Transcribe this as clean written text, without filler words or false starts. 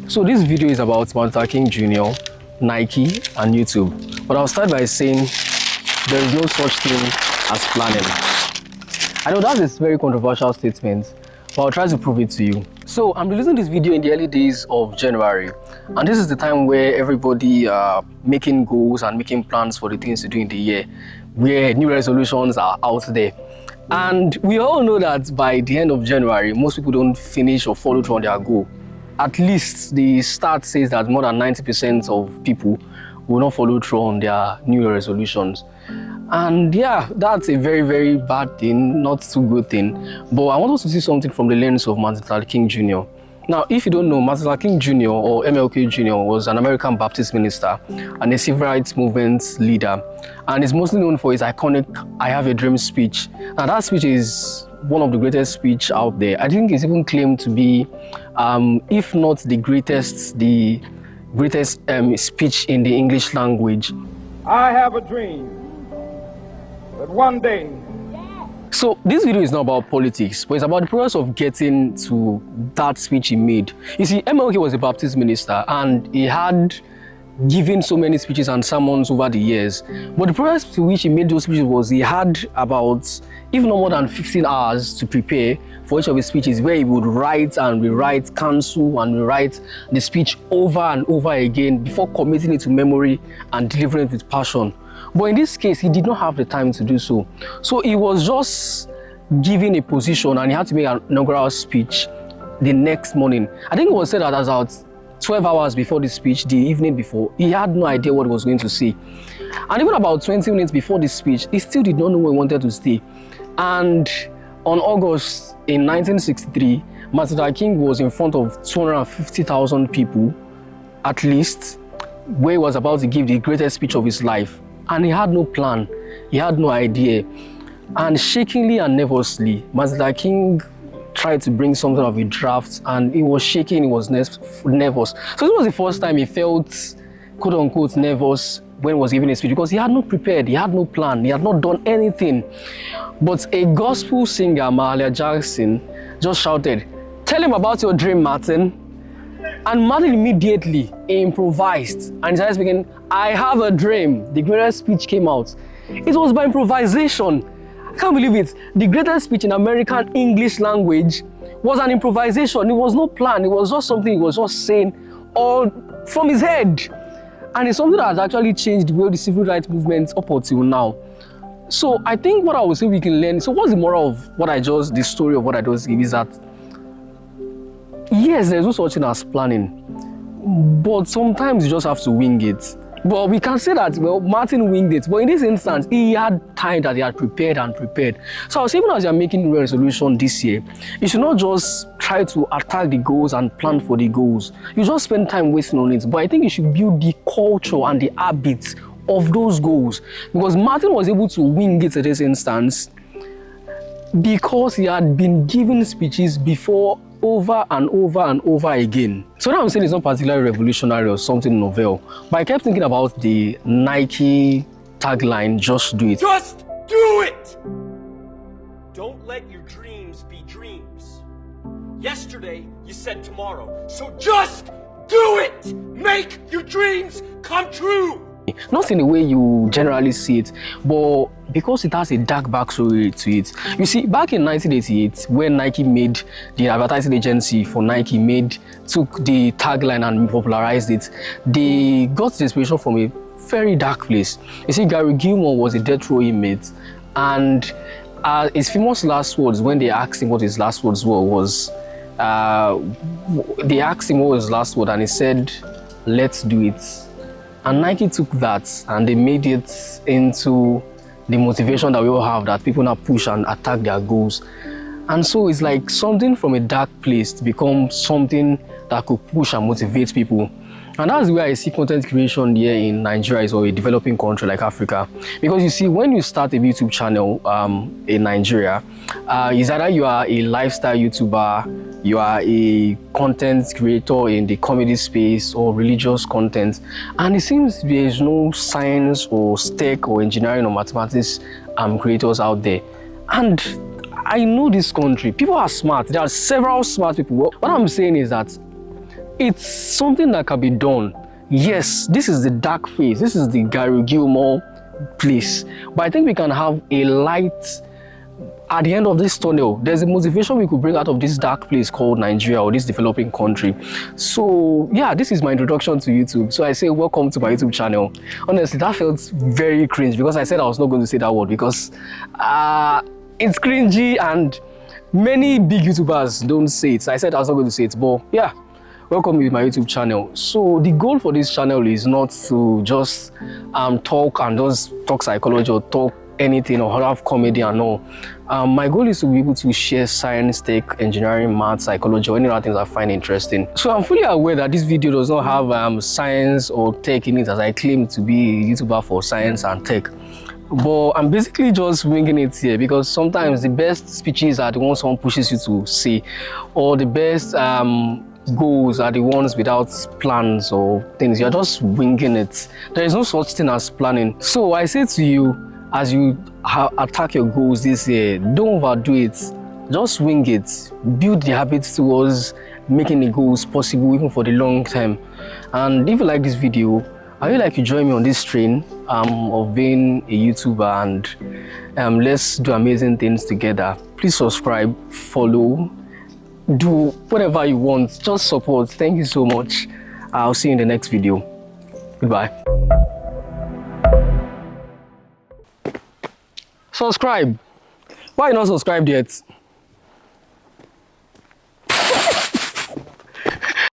So this video is about Martin Luther King Jr., Nike, and YouTube. But I'll start by saying there is no such thing as planning. I know that is a very controversial statement, but I'll try to prove it to you. So I'm releasing this video in the early days of January, and this is the time where everybody are making goals and making plans for the things to do in the year, where new resolutions are out there. And we all know that by the end of January, most people don't finish or follow through on their goal. At least the stat says that more than 90% of people will not follow through on their new year resolutions. And yeah, that's a very, very bad thing, not too good thing. But I want us to see something from the lens of Martin Luther King Jr. Now, if you don't know, Martin Luther King Jr. or MLK Jr. was an American Baptist minister and a civil rights movement leader. And is mostly known for his iconic "I Have a Dream" speech. Now, that speech is one of the greatest speech out there. I think it's even claimed to be, if not the greatest speech in the English language. I have a dream that one day. So this video is not about politics, but it's about the process of getting to that speech he made. You see, MLK was a Baptist minister and he had given so many speeches and sermons over the years. But the process to which he made those speeches was he had about, if not more than 15 hours to prepare for each of his speeches, where he would write and rewrite, cancel and rewrite the speech over and over again before committing it to memory and delivering it with passion. But in this case, he did not have the time to do so. So he was just given a position and he had to make an inaugural speech the next morning. I think it was said that as about 12 hours before the speech, the evening before, he had no idea what he was going to say. And even about 20 minutes before the speech, he still did not know where he wanted to stay. And on August in 1963, Martin Luther King was in front of 250,000 people, at least, where he was about to give the greatest speech of his life. And he had no plan, he had no idea. And shakingly and nervously, Martin Luther King tried to bring something of a draft, and he was shaking, he was nervous. So this was the first time he felt, quote unquote, nervous when he was giving a speech, because he had not prepared, he had no plan, he had not done anything. But a gospel singer, Mahalia Jackson, just shouted, "Tell him about your dream, Martin." And Martin immediately improvised and started speaking, "I have a dream." The greatest speech came out. It was by improvisation. I can't believe it. The greatest speech in American English language was an improvisation. It was no plan. It was just something he was just saying all from his head. And it's something that has actually changed the way of the civil rights movement up until now. So I think what I would say we can learn, so what's the moral of the story of what I just gave is that, yes, there's no such thing as planning, but sometimes you just have to wing it. But we can say that, well, Martin winged it, but in this instance, he had time that he had prepared. So I was saying, even as you're making a resolution this year, you should not just try to attack the goals and plan for the goals. You just spend time wasting on it. But I think you should build the culture and the habits of those goals. Because Martin was able to wing it in this instance because he had been giving speeches before over and over again. So now I'm saying it's not particularly revolutionary or something novel, but I kept thinking about the Nike tagline, "Just do it." Just do it! Don't let your dreams be dreams. Yesterday, you said tomorrow. So just do it! Make your dreams come true! Not in the way you generally see it, but because it has a dark backstory to it. You see, back in 1988, when Nike made the advertising agency for Nike took the tagline and popularized it, they got the inspiration from a very dark place. You see, Gary Gilmore was a death row inmate, and his famous last words, when they asked him what his last words were, they asked him what was his last word, and he said, "Let's do it." And Nike took that and they made it into the motivation that we all have, that people now push and attack their goals. And so it's like something from a dark place to become something that could push and motivate people. And that's where I see content creation here in Nigeria or a developing country like Africa. Because you see, when you start a YouTube channel in Nigeria, it's either you are a lifestyle YouTuber, you are a content creator in the comedy space or religious content. And it seems there's no science or tech or engineering or mathematics creators out there. And I know this country, people are smart. There are several smart people. What I'm saying is that it's something that can be done. Yes, this is the dark phase. This is the Gary Gilmore place. But I think we can have a light at the end of this tunnel. There's a motivation we could bring out of this dark place called Nigeria, or this developing country. So yeah, this is my introduction to YouTube. So I say welcome to my YouTube channel. Honestly, that felt very cringe because I said I was not going to say that word because it's cringy and many big YouTubers don't say it. So I said I was not going to say it, but yeah, welcome to my YouTube channel. So the goal for this channel is not to just talk and just talk psychology or talk anything or have comedy and all. My goal is to be able to share science, tech, engineering, math, psychology, or any other things I find interesting. So I'm fully aware that this video does not have science or tech in it, as I claim to be a YouTuber for science and tech. But I'm basically just winging it here because sometimes the best speeches are the ones someone pushes you to say, or the best goals are the ones without plans or things. You're just winging it. There is no such thing as planning. So I say to you, as you attack your goals this year, don't overdo it. Just wing it. Build the habits towards making the goals possible even for the long term. And if you like this video, I would like you join me on this train of being a YouTuber, and let's do amazing things together. Please subscribe, follow, do whatever you want. Just support. Thank you so much. I'll see you in the next video. Goodbye. Subscribe. Why not subscribed yet?